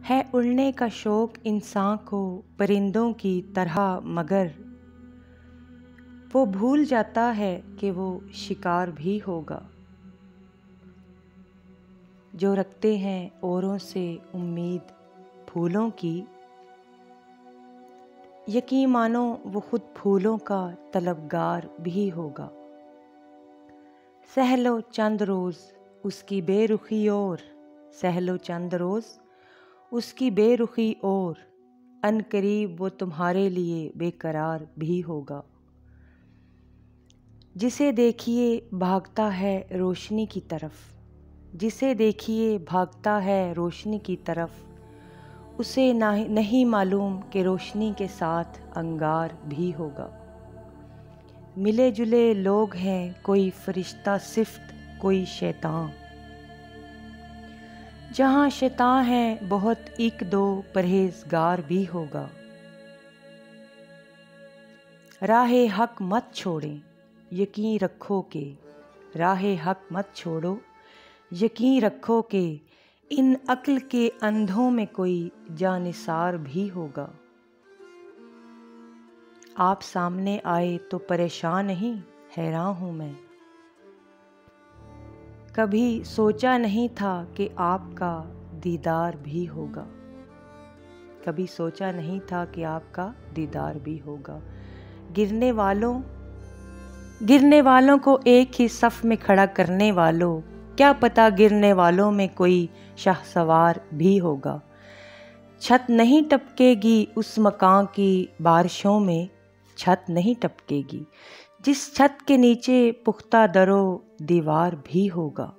है उड़ने का शौक इंसान को परिंदों की तरह, मगर वो भूल जाता है कि वो शिकार भी होगा। जो रखते हैं औरों से उम्मीद फूलों की, यकीन मानो वो खुद फूलों का तलबगार भी होगा। सहलो चंद रोज़ उसकी बेरुखी और, सहलो चंद रोज़ उसकी बेरुखी और, अनकरीब वो तुम्हारे लिए बेकरार भी होगा। जिसे देखिए भागता है रोशनी की तरफ, जिसे देखिए भागता है रोशनी की तरफ, उसे नहीं मालूम कि रोशनी के साथ अंगार भी होगा। मिले जुले लोग हैं, कोई फरिश्ता सिफ्त कोई शैतान। जहाँ शैतान है बहुत एक दो परहेजगार भी होगा। राहे हक मत छोड़ें यकीन रखो के, राहे हक मत छोड़ो यकीन रखो के, इन अक्ल के अंधों में कोई जानिसार भी होगा। आप सामने आए तो परेशान नहीं, हैरान हूँ मैं। कभी सोचा नहीं था कि आपका दीदार भी होगा, कभी सोचा नहीं था कि आपका दीदार भी होगा। गिरने वालों को एक ही सफ़ में खड़ा करने वालों, क्या पता गिरने वालों में कोई शाहसवार भी होगा। छत नहीं टपकेगी उस मकान की बारिशों में, छत नहीं टपकेगी जिस छत के नीचे पुख्ता दरो दीवार भी होगा।